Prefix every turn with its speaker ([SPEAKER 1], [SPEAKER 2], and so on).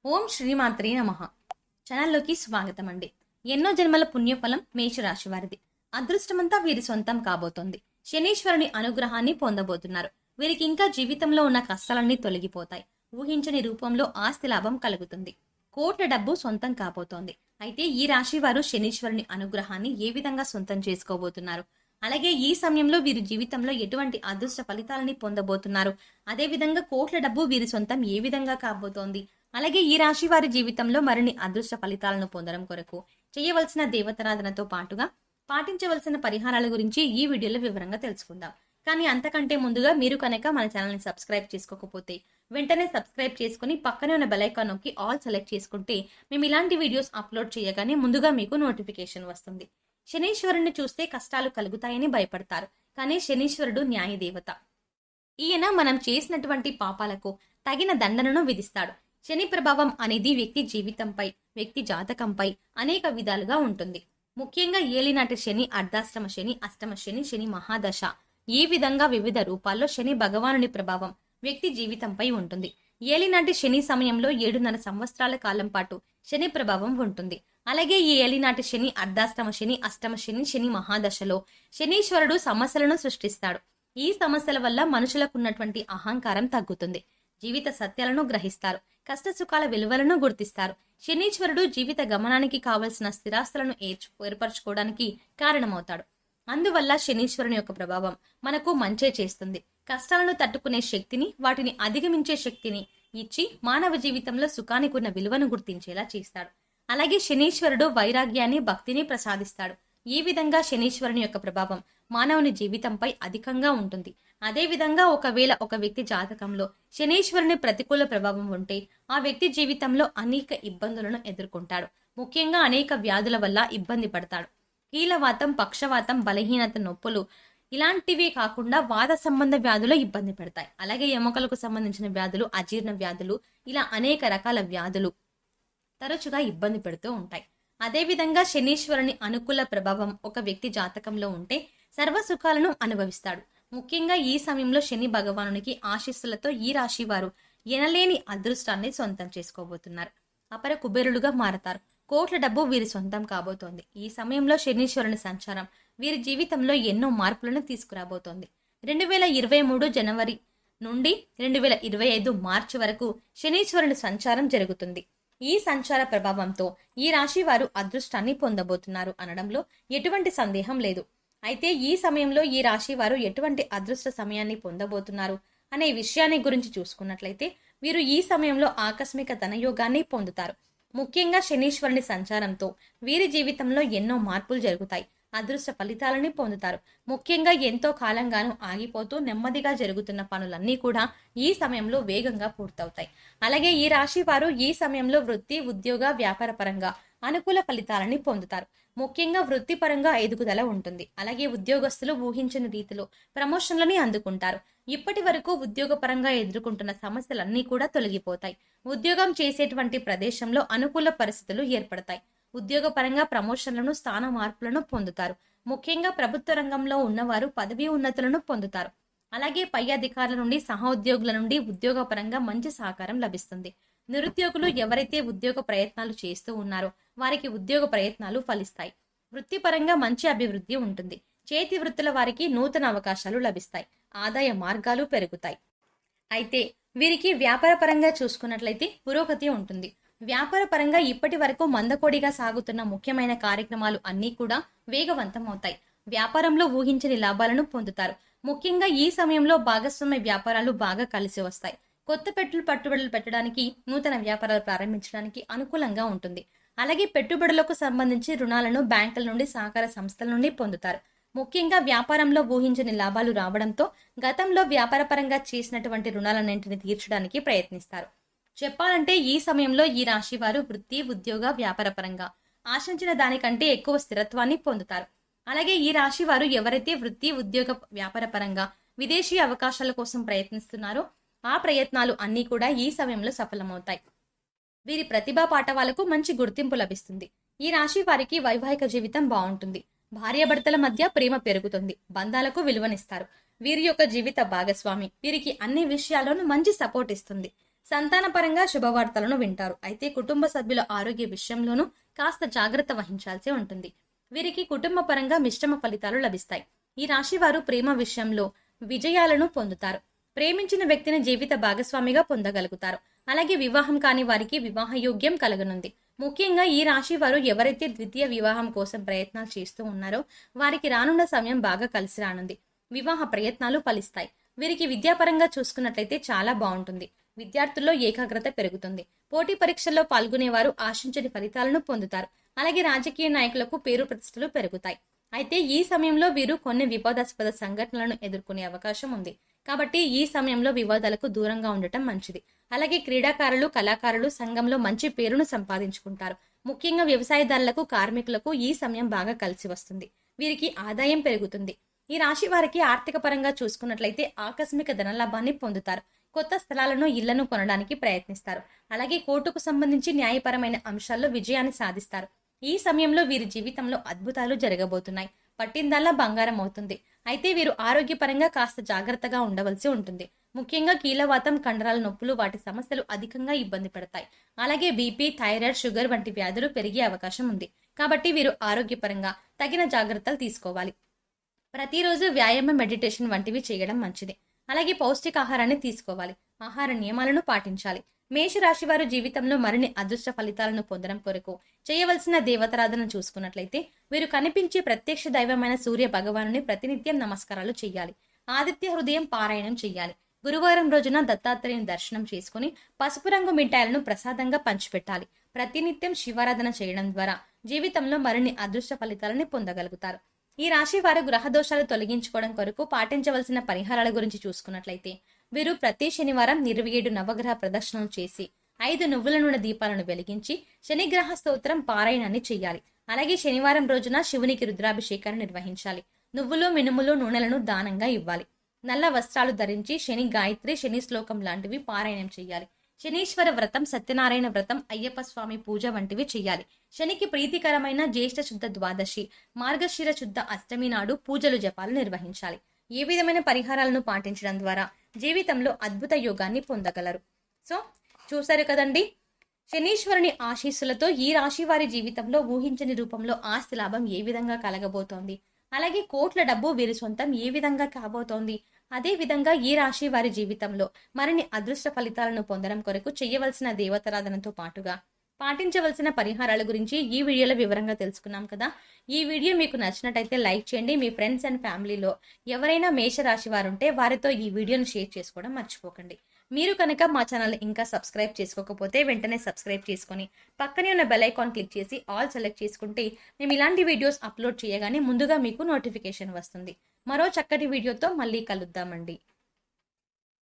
[SPEAKER 1] ఓం శ్రీమాత్రే నమః. ఛానల్లోకి స్వాగతం అండి. ఎన్నో జన్మల పుణ్యఫలం మేషరాశి వారిది. అదృష్టమంతా వీరి సొంతం కాబోతోంది. శనీశ్వరుని అనుగ్రహాన్ని పొందబోతున్నారు. వీరికి ఇంకా జీవితంలో ఉన్న కష్టాలన్నీ తొలగిపోతాయి. ఊహించని రూపంలో ఆస్తి లాభం కలుగుతుంది. కోట్ల డబ్బు సొంతం కాబోతోంది. అయితే ఈ రాశి వారు శనీశ్వరుని అనుగ్రహాన్ని ఏ విధంగా సొంతం చేసుకోబోతున్నారు, అలాగే ఈ సమయంలో వీరి జీవితంలో ఎటువంటి అదృష్ట ఫలితాలని పొందబోతున్నారు, అదే విధంగా కోట్ల డబ్బు వీరి సొంతం ఏ విధంగా కాబోతోంది, అలాగే ఈ రాశి వారి జీవితంలో మరిన్ని అదృష్ట ఫలితాలను పొందడం కొరకు చేయవలసిన దేవతారాధనతో పాటుగా పాటించవలసిన పరిహారాల గురించి ఈ వీడియోలో వివరంగా తెలుసుకుందాం. కానీ అంతకంటే ముందుగా మీరు కనుక మన ఛానల్ని సబ్స్క్రైబ్ చేసుకోకపోతే వెంటనే సబ్స్క్రైబ్ చేసుకుని పక్కనే ఉన్న బెల్ ఐకాన్ నొక్కి ఆల్ సెలెక్ట్ చేసుకుంటే మేము ఇలాంటి వీడియోస్ అప్లోడ్ చేయగానే ముందుగా మీకు నోటిఫికేషన్ వస్తుంది. శనీశ్వరుణ్ణి చూస్తే కష్టాలు కలుగుతాయని భయపడతారు, కానీ శనీశ్వరుడు న్యాయదేవత. ఈయన మనం చేసినటువంటి పాపాలకు తగిన దండనను విధిస్తాడు. శని ప్రభావం అనేది వ్యక్తి జీవితంపై, వ్యక్తి జాతకంపై అనేక విధాలుగా ఉంటుంది. ముఖ్యంగా ఏలినాటి శని, అర్ధాష్టమ శని, అష్టమ శని, శని మహాదశ, ఈ విధంగా వివిధ రూపాల్లో శని భగవానుని ప్రభావం వ్యక్తి జీవితంపై ఉంటుంది. ఏలినాటి శని సమయంలో 7.5 సంవత్సరాల కాలం పాటు శని ప్రభావం ఉంటుంది. అలాగే ఈ ఏలినాటి శని, అర్ధాష్టమ శని, అష్టమ శని, శని మహాదశలో శనీశ్వరుడు సమస్యలను సృష్టిస్తాడు. ఈ సమస్యల వల్ల మనుషులకు ఉన్నటువంటి అహంకారం తగ్గుతుంది. జీవిత సత్యాలను గ్రహిస్తారు, కష్ట సుఖాల విలువలను గుర్తిస్తారు. శనీశ్వరుడు జీవిత గమనానికి కావలసిన స్థిరాస్తులను ఏర్పరచుకోవడానికి కారణమవుతాడు. అందువల్ల శనీశ్వరుని యొక్క ప్రభావం మనకు మంచే చేస్తుంది. కష్టాలను తట్టుకునే శక్తిని, వాటిని అధిగమించే శక్తిని ఇచ్చి మానవ జీవితంలో సుఖానికి ఉన్న విలువను గుర్తించేలా చేస్తాడు. అలాగే శనీశ్వరుడు వైరాగ్యాన్ని, భక్తిని ప్రసాదిస్తాడు. ఈ విధంగా శనీశ్వరుని యొక్క ప్రభావం మానవుని జీవితంపై అధికంగా ఉంటుంది. అదే విధంగా ఒకవేళ ఒక వ్యక్తి జాతకంలో శనీశ్వరుని ప్రతికూల ప్రభావం ఉంటే ఆ వ్యక్తి జీవితంలో అనేక ఇబ్బందులను ఎదుర్కొంటాడు. ముఖ్యంగా అనేక వ్యాధుల వల్ల ఇబ్బంది పడతాడు. కీలవాతం, పక్షవాతం, బలహీనత, నొప్పులు ఇలాంటివే కాకుండా వాత సంబంధ వ్యాధులు ఇబ్బంది పెడతాయి. అలాగే ఎముకలకు సంబంధించిన వ్యాధులు, అజీర్ణ వ్యాధులు, ఇలా అనేక రకాల వ్యాధులు తరచుగా ఇబ్బంది పెడుతూ ఉంటాయి. అదేవిధంగా శనీశ్వరుని అనుకూల ప్రభావం ఒక వ్యక్తి జాతకంలో ఉంటే సర్వ సుఖాలను అనుభవిస్తాడు. ముఖ్యంగా ఈ సమయంలో శని భగవానునికి ఆశీస్సులతో ఈ రాశి వారు ఎనలేని అదృష్టాన్ని సొంతం చేసుకోబోతున్నారు. అపర కుబేరులుగా మారతారు. కోట్ల డబ్బు వీరి సొంతం కాబోతోంది. ఈ సమయంలో శనీశ్వరుని సంచారం వీరి జీవితంలో ఎన్నో మార్పులను తీసుకురాబోతోంది. 2023 జనవరి నుండి 2025 మార్చి వరకు శనీశ్వరుని సంచారం జరుగుతుంది. ఈ సంచార ప్రభావంతో ఈ రాశి వారు అదృష్టాన్ని పొందబోతున్నారు అనడంలో ఎటువంటి సందేహం లేదు. అయితే ఈ సమయంలో ఈ రాశి వారు ఎటువంటి అదృష్ట సమయాన్ని పొందబోతున్నారు అనే విషయాన్ని గురించి చూసుకున్నట్లయితే వీరు ఈ సమయంలో ఆకస్మిక ధనయోగాన్ని పొందుతారు. ముఖ్యంగా శనీశ్వరుని సంచారంతో వీరి జీవితంలో ఎన్నో మార్పులు జరుగుతాయి. అదృష్ట ఫలితాలని పొందుతారు. ముఖ్యంగా ఎంతో కాలంగానూ ఆగిపోతూ నెమ్మదిగా జరుగుతున్న పనులన్నీ కూడా ఈ సమయంలో వేగంగా పూర్తవుతాయి. అలాగే ఈ రాశి వారు ఈ సమయంలో వృత్తి, ఉద్యోగ, వ్యాపార పరంగా అనుకూల ఫలితాలని పొందుతారు. ముఖ్యంగా వృత్తిపరంగా ఎదుగుదల ఉంటుంది. అలాగే ఉద్యోగస్తులు ఊహించని రీతిలో ప్రమోషన్లని అందుకుంటారు. ఇప్పటి వరకు ఉద్యోగపరంగా ఎదుర్కొంటున్న సమస్యలన్నీ కూడా తొలగిపోతాయి. ఉద్యోగం చేసేటువంటి ప్రదేశంలో అనుకూల పరిస్థితులు ఏర్పడతాయి. ఉద్యోగపరంగా ప్రమోషన్లను, స్థాన మార్పులను పొందుతారు. ముఖ్యంగా ప్రభుత్వ రంగంలో ఉన్నవారు పదవీ ఉన్నతులను పొందుతారు. అలాగే పై అధికారుల నుండి, సహోద్యోగుల నుండి ఉద్యోగపరంగా మంచి సహకారం లభిస్తుంది. నిరుద్యోగులు ఎవరైతే ఉద్యోగ ప్రయత్నాలు చేస్తూ ఉన్నారో వారికి ఉద్యోగ ప్రయత్నాలు ఫలిస్తాయి. వృత్తిపరంగా మంచి అభివృద్ధి ఉంటుంది. చేతి వృత్తుల వారికి నూతన అవకాశాలు లభిస్తాయి. ఆదాయ మార్గాలు పెరుగుతాయి. అయితే వీరికి వ్యాపార పరంగా చూసుకున్నట్లయితే పురోగతి ఉంటుంది. వ్యాపార పరంగా ఇప్పటి వరకు మందకోడిగా సాగుతున్న ముఖ్యమైన కార్యక్రమాలు అన్నీ కూడా వేగవంతం అవుతాయి. వ్యాపారంలో ఊహించని లాభాలను పొందుతారు. ముఖ్యంగా ఈ సమయంలో భాగస్వామ్య వ్యాపారాలు బాగా కలిసి వస్తాయి. కొత్త పెట్టుబడులు పెట్టడానికి, నూతన వ్యాపారాలు ప్రారంభించడానికి అనుకూలంగా ఉంటుంది. అలాగే పెట్టుబడులకు సంబంధించి రుణాలను బ్యాంకుల నుండి, సహకార సంస్థల నుండి పొందుతారు. ముఖ్యంగా వ్యాపారంలో ఊహించని లాభాలు రావడంతో గతంలో వ్యాపారపరంగా చేసినటువంటి రుణాలన్నింటినీ తీర్చడానికి ప్రయత్నిస్తారు. చెప్పాలంటే ఈ సమయంలో ఈ రాశి వారు వృత్తి, ఉద్యోగ, వ్యాపార పరంగా ఆశించిన దానికంటే ఎక్కువ స్థిరత్వాన్ని పొందుతారు. అలాగే ఈ రాశి వారు ఎవరైతే వృత్తి, ఉద్యోగ, వ్యాపార పరంగా విదేశీ అవకాశాల కోసం ప్రయత్నిస్తున్నారో ఆ ప్రయత్నాలు అన్నీ కూడా ఈ సమయంలో సఫలమవుతాయి. వీరి ప్రతిభా పాఠవాలకు మంచి గుర్తింపు లభిస్తుంది. ఈ రాశి వారికి వైవాహిక జీవితం బాగుంటుంది. భార్యాభర్తల మధ్య ప్రేమ పెరుగుతుంది. బంధాలకు విలువనిస్తారు. వీరి యొక్క జీవిత భాగస్వామి వీరికి అన్ని విషయాల్లోనూ మంచి సపోర్ట్ ఇస్తుంది. సంతానపరంగా శుభవార్తలను వింటారు. అయితే కుటుంబ సభ్యుల ఆరోగ్య విషయంలోనూ కాస్త జాగ్రత్త వహించాల్సి ఉంటుంది. వీరికి కుటుంబ పరంగా మిశ్రమ ఫలితాలు లభిస్తాయి. ఈ రాశి వారు ప్రేమ విషయంలో విజయాలను పొందుతారు. ప్రేమించిన వ్యక్తిని జీవిత భాగస్వామిగా పొందగలుగుతారు. అలాగే వివాహం కాని వారికి వివాహ యోగ్యం కలగనుంది. ముఖ్యంగా ఈ రాశి వారు ఎవరైతే ద్వితీయ వివాహం కోసం ప్రయత్నాలు చేస్తూ ఉన్నారో వారికి రానున్న సమయం బాగా కలిసి రానుంది. వివాహ ప్రయత్నాలు ఫలిస్తాయి. వీరికి విద్యాపరంగా చూసుకున్నట్లయితే చాలా బాగుంటుంది. విద్యార్థుల్లో ఏకాగ్రత పెరుగుతుంది. పోటీ పరీక్షల్లో పాల్గొనేవారు ఆశించని ఫలితాలను పొందుతారు. అలాగే రాజకీయ నాయకులకు పేరు ప్రతిష్టలు పెరుగుతాయి. అయితే ఈ సమయంలో వీరు కొన్ని వివాదాస్పద సంఘటనలను ఎదుర్కొనే అవకాశం ఉంది. కాబట్టి ఈ సమయంలో వివాదాలకు దూరంగా ఉండటం మంచిది. అలాగే క్రీడాకారులు, కళాకారులు సంఘంలో మంచి పేరును సంపాదించుకుంటారు. ముఖ్యంగా వ్యవసాయదారులకు, కార్మికులకు ఈ సమయం బాగా కలిసి వస్తుంది. వీరికి ఆదాయం పెరుగుతుంది. ఈ రాశి వారికి ఆర్థిక పరంగా చూసుకున్నట్లయితే ఆకస్మిక ధనలాభాన్ని పొందుతారు. కొత్త స్థలాలను, ఇళ్లను కొనడానికి ప్రయత్నిస్తారు. అలాగే కోర్టుకు సంబంధించి న్యాయపరమైన అంశాల్లో విజయాన్ని సాధిస్తారు. ఈ సమయంలో వీరి జీవితంలో అద్భుతాలు జరగబోతున్నాయి. పట్టిందల్లా బంగారం అవుతుంది. అయితే వీరు ఆరోగ్యపరంగా కాస్త జాగ్రత్తగా ఉండవలసి ఉంటుంది. ముఖ్యంగా కీలవాతం, కండరాల నొప్పులు, వాటి సమస్యలు అధికంగా ఇబ్బంది పెడతాయి. అలాగే బీపీ, థైరాయిడ్, షుగర్ వంటి వ్యాధులు పెరిగే అవకాశం ఉంది. కాబట్టి వీరు ఆరోగ్యపరంగా తగిన జాగ్రత్తలు తీసుకోవాలి. ప్రతిరోజు వ్యాయామం, మెడిటేషన్ వంటివి చేయడం మంచిది. అలాగే పౌష్టికాహారాన్ని తీసుకోవాలి. ఆహార నియమాలను పాటించాలి. మేషరాశి వారు జీవితంలో మరిన్ని అదృష్ట ఫలితాలను పొందడం కొరకు చేయవలసిన దేవతారాధన చూసుకున్నట్లయితే వీరు కనిపించే ప్రత్యక్ష దైవమైన సూర్య భగవానుని ప్రతినిత్యం నమస్కారాలు చేయాలి. ఆదిత్య హృదయం పారాయణం చేయాలి. గురువారం రోజున దత్తాత్రేయుని దర్శనం చేసుకుని పసుపు రంగు మిఠాయిలను ప్రసాదంగా పంచిపెట్టాలి. ప్రతినిత్యం శివారాధన చేయడం ద్వారా జీవితంలో మరిన్ని అదృష్ట ఫలితాలను పొందగలుగుతారు. ఈ రాశి వారు గ్రహ దోషాలు తొలగించుకోవడం కొరకు పాటించవలసిన పరిహారాల గురించి చూసుకున్నట్లయితే వీరు ప్రతి శనివారం 27 నవగ్రహ ప్రదక్షిణలు చేసి 5 నువ్వుల నూనె దీపాలను వెలిగించి శనిగ్రహ స్తోత్రం పారాయణాన్ని చేయాలి. అలాగే శనివారం రోజున శివునికి రుద్రాభిషేకాన్ని నిర్వహించాలి. నువ్వులు, మినుములు, నూనెలను దానంగా ఇవ్వాలి. నల్ల వస్త్రాలు ధరించి శని గాయత్రి, శని శ్లోకం లాంటివి పారాయణం చేయాలి. శనీశ్వర వ్రతం, సత్యనారాయణ వ్రతం, అయ్యప్ప స్వామి పూజ వంటివి చేయాలి. శనికి ప్రీతికరమైన జ్యేష్ఠ శుద్ధ ద్వాదశి, మార్గశిర శుద్ధ అష్టమి నాడు పూజలు, జపాలు నిర్వహించాలి. ఏ విధమైన పరిహారాలను పాటించడం ద్వారా జీవితంలో అద్భుత యోగాన్ని పొందగలరు. సో చూసారు కదండి, శనీశ్వరుని ఆశీస్సులతో ఈ రాశి వారి జీవితంలో ఊహించని రూపంలో ఆస్తి లాభం ఏ విధంగా కలగబోతోంది, అలాగే కోట్ల డబ్బు వీరి సొంతం ఏ విధంగా కాబోతోంది, అదే విధంగా ఈ రాశి వారి జీవితంలో మరిన్ని అదృష్ట ఫలితాలను పొందడం కొరకు చేయవలసిన దేవతారాధనతో పాటుగా పాటించవలసిన పరిహారాల గురించి ఈ వీడియోలో వివరంగా తెలుసుకున్నాం కదా. ఈ వీడియో మీకు నచ్చినట్టయితే లైక్ చేయండి. మీ ఫ్రెండ్స్ అండ్ ఫ్యామిలీలో ఎవరైనా మేషరాశి వారు ఉంటే వారితో ఈ వీడియోను షేర్ చేసుకోవడం మర్చిపోకండి. మీరు కనుక మా ఛానల్ ఇంకా సబ్స్క్రైబ్ చేసుకోకపోతే వెంటనే సబ్స్క్రైబ్ చేసుకొని పక్కనే ఉన్న బెల్ ఐకాన్ క్లిక్ చేసి ఆల్ సెలెక్ట్ చేసుకుంటే మేము ఇలాంటి వీడియోస్ అప్లోడ్ చేయగానే ముందుగా మీకు నోటిఫికేషన్ వస్తుంది. మరో చక్కటి వీడియోతో మళ్ళీ కలుద్దామండి.